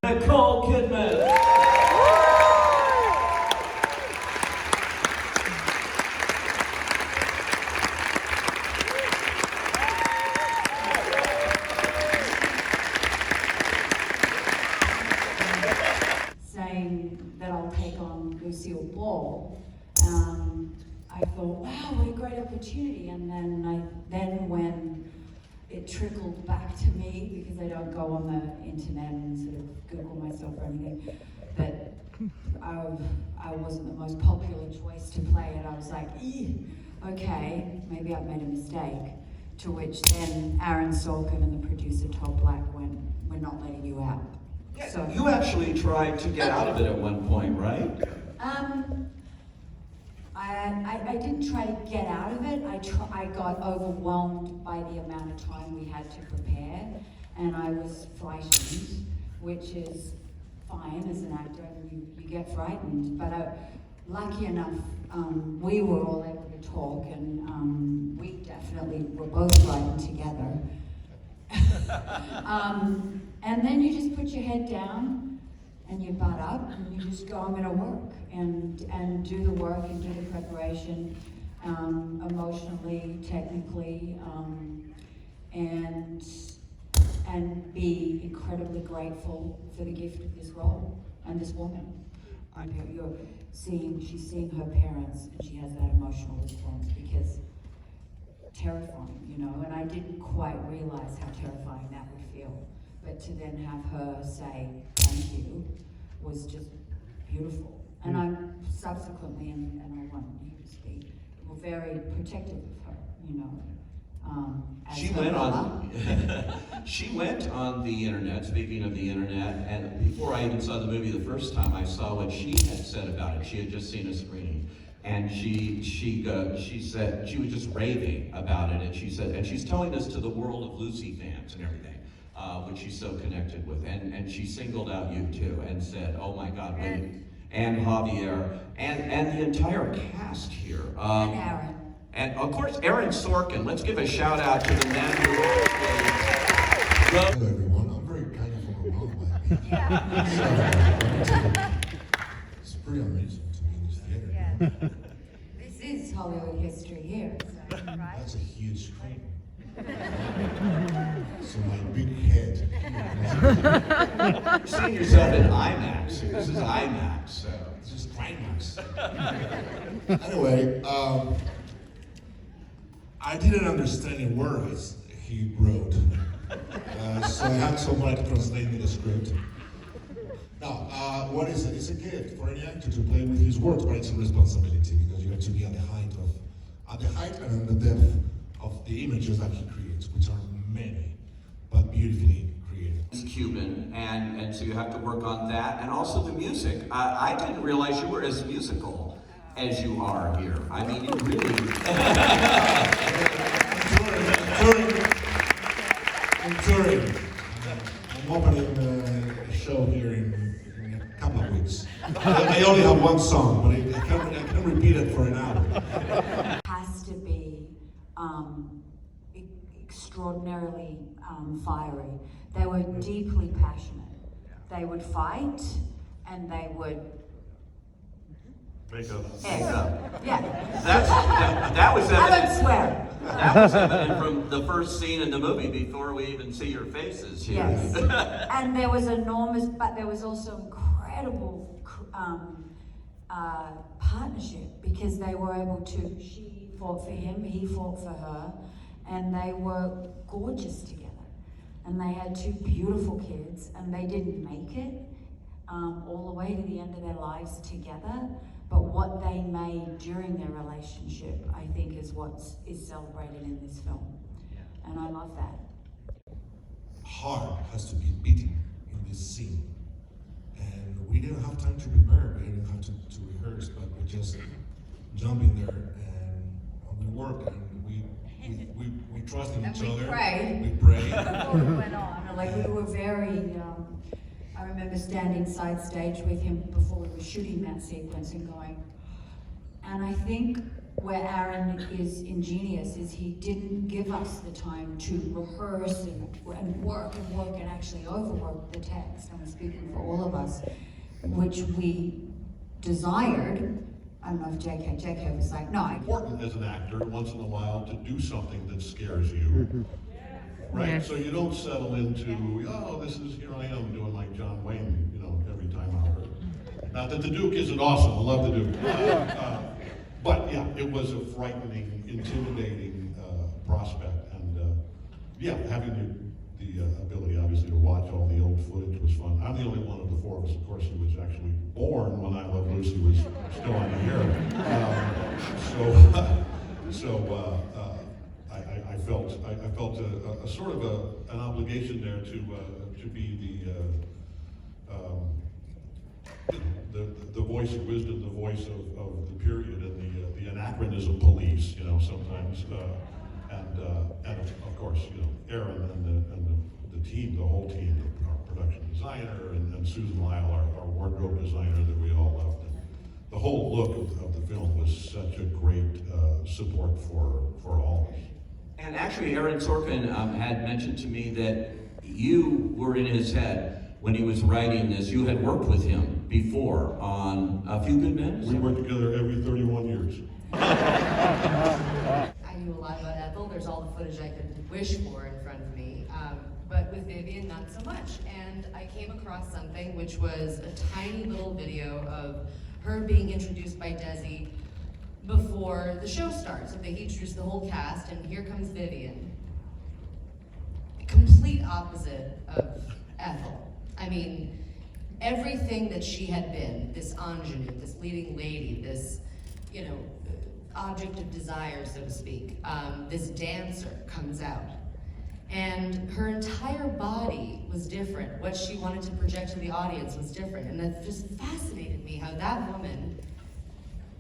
Nicole Kidman. Saying that I'll take on Lucille Ball, I thought, wow, what a great opportunity. And then when it trickled back to me, because I don't go on the internet and sort of Google myself or anything, that I wasn't the most popular choice to play it. I was like, okay, maybe I've made a mistake. To which then Aron Sorkin and the producer Todd Black went, we're not letting you out. Yeah, So you actually tried to get out of it at one point, right? I didn't try to get out of it. I got overwhelmed by the amount of time we had to prepare, and I was frightened, which is fine as an actor, and you get frightened. But lucky enough, we were all able to talk, and we definitely were both frightened together. And then you just put your head down and you butt up and you just go, I'm going to work and do the work and do the preparation, emotionally, technically, and be incredibly grateful for the gift of this role and this woman. She's seeing her parents and she has that emotional response because terrifying, you know, and I didn't quite realize how terrifying that would feel. But to then have her say thank you was just beautiful. And I'm subsequently, and I want you to speak, were very protective of her, you know. She went on the internet, speaking of the internet, and before I even saw the movie the first time, I saw what she had said about it. She had just seen a screening. And she said she was just raving about it, and she said, and she's telling this to the world of Lucy fans and everything, which she's so connected with, and she singled out you too, and said, "Oh my God, and Javier, and the entire cast here, and Aron, and of course Aron Sorkin. Let's give a shout out to the man who." Hello everyone, I'm very kind of overwhelmed by it's pretty amazing to be in this theater. Yeah. this is Hollywood history here. So. That's a huge screen. So my big head. You're seeing yourself in IMAX. This is IMAX. So. This is climax. Anyway, I didn't understand a word he wrote. So I had somebody to translate me the script. Now, what is it? It's a gift for any actor to play with his words, but it's a responsibility because you have to be at the height and the depth of the images that he creates, which are many, but beautifully created. He's Cuban, and so you have to work on that, and also the music. I didn't realize you were as musical as you are here. I mean, you really. I'm touring. I'm opening a show here in a couple of weeks. I only have one song, but I can't repeat it for an hour. Has to be extraordinarily fiery. They were deeply passionate. They would fight and they would Make up. Yeah. That was I evident. don't swear. That was evident from the first scene in the movie before we even see your faces here. Yes. And there was enormous, but there was also incredible partnership because they were able to, she fought for him, he fought for her, and they were gorgeous together. And they had two beautiful kids, and they didn't make it all the way to the end of their lives together. But what they made during their relationship, I think, is what is celebrated in this film. And I love that. Heart has to be beating in this scene. And we didn't have time to prepare, we didn't have to rehearse, but we just jump in there and we work and we trust in each other. We pray. Before we went on, like we were very, I remember standing side stage with him before we were shooting that sequence and going, and I think where Aron is ingenious is he didn't give us the time to rehearse and work and actually overwork the text. I'm speaking for all of us, which we desired. I don't know if JK was like, no. Important as an actor once in a while to do something that scares you. Right? Yes. So you don't settle into, oh, this is, here I am doing like John Wayne, you know, every time I heard. Not that the Duke isn't awesome, I love the Duke. But yeah, it was a frightening, intimidating prospect. And yeah, having the ability, obviously, to watch all the old footage was fun. I'm the only one of the four of us, of course, who was actually born when I Love Lucy was still on the air. I felt a sort of an obligation there to be the voice of wisdom, the voice of the period, and the anachronism police, you know, sometimes, and of course, you know, Aron and the team, the whole team, our production designer and Susan Lyle, our wardrobe designer that we all loved. And the whole look of the film was such a great support for all of us. And actually, Aron Sorkin had mentioned to me that you were in his head when he was writing this. You had worked with him before on A Few Good Men? We worked together every 31 years. I knew a lot about Ethel. There's all the footage I could wish for in front of me. But with Vivian, not so much. And I came across something which was a tiny little video of her being introduced by Desi before the show starts. So they introduced the whole cast, and here comes Vivian. Complete opposite of Ethel. I mean, everything that she had been, this ingenue, this leading lady, this, you know, object of desire, so to speak, this dancer comes out. And her entire body was different. What she wanted to project to the audience was different. And that just fascinated me, how that woman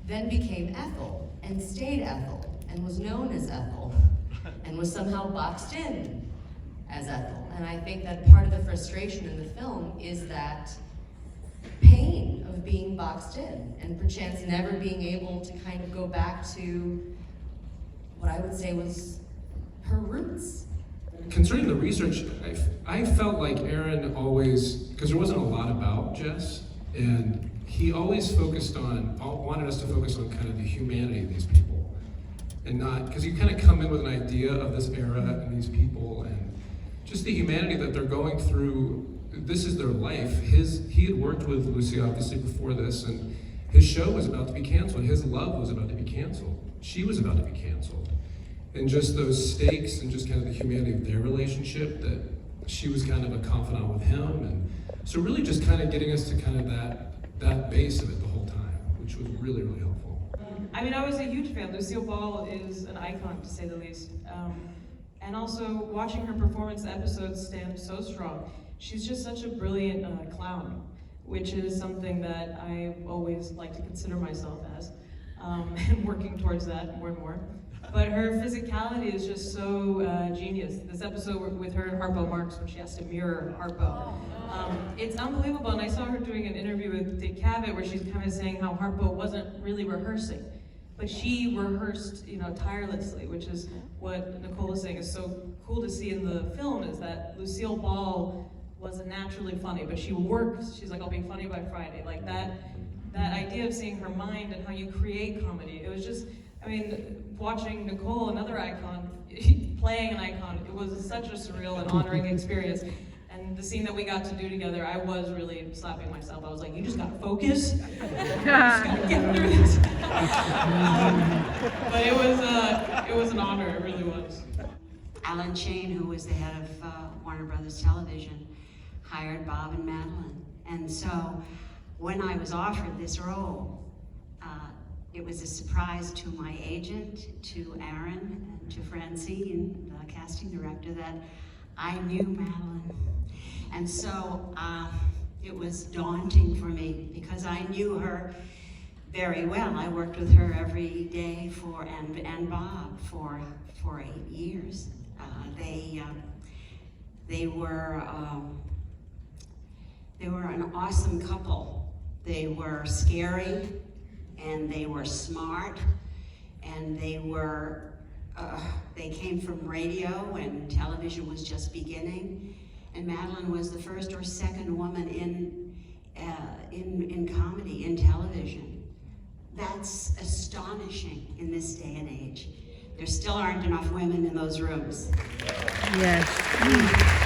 then became Ethel, and stayed Ethel, and was known as Ethel, and was somehow boxed in as Ethel. And I think that part of the frustration in the film is that pain of being boxed in, and perchance never being able to kind of go back to what I would say was her roots. Concerning the research, I felt like Aron always, because there wasn't a lot about Jess, and he always wanted us to focus on kind of the humanity of these people. And not, because you kind of come in with an idea of this era and these people and just the humanity that they're going through. This is their life. He had worked with Lucy obviously before this, and his show was about to be canceled. His love was about to be canceled. She was about to be canceled. And just those stakes and just kind of the humanity of their relationship, that she was kind of a confidant with him. And so really just kind of getting us to kind of that base of it the whole time, which was really, really helpful. I mean, I was a huge fan. Lucille Ball is an icon, to say the least. And also, watching her performance episodes stand so strong. She's just such a brilliant clown, which is something that I always like to consider myself as, and working towards that more and more. But her physicality is just so genius. This episode with her and Harpo Marx, when she has to mirror Harpo, it's unbelievable. And I saw her doing an interview with Dick Cavett where she's kind of saying how Harpo wasn't really rehearsing, but she rehearsed, you know, tirelessly, which is what Nicole is saying is so cool to see in the film, is that Lucille Ball wasn't naturally funny, but she works. She's like, I'll be funny by Friday. Like that idea of seeing her mind and how you create comedy. It was just, I mean, watching Nicole, another icon, playing an icon, it was such a surreal and honoring experience. And the scene that we got to do together, I was really slapping myself. I was like, you just gotta focus. You just gotta get through this. But it was an honor, it really was. Alan Shane, who was the head of Warner Brothers Television, hired Bob and Madeline. And so when I was offered this role, it was a surprise to my agent, to Aron, and to Francine, the casting director, that I knew Madeline. And so it was daunting for me because I knew her very well. I worked with her every day and Bob for 8 years. They were an awesome couple. They were scary, and they were smart, And they came from radio when television was just beginning. And Madeline was the first or second woman in comedy, in television. That's astonishing in this day and age. There still aren't enough women in those rooms. Yes.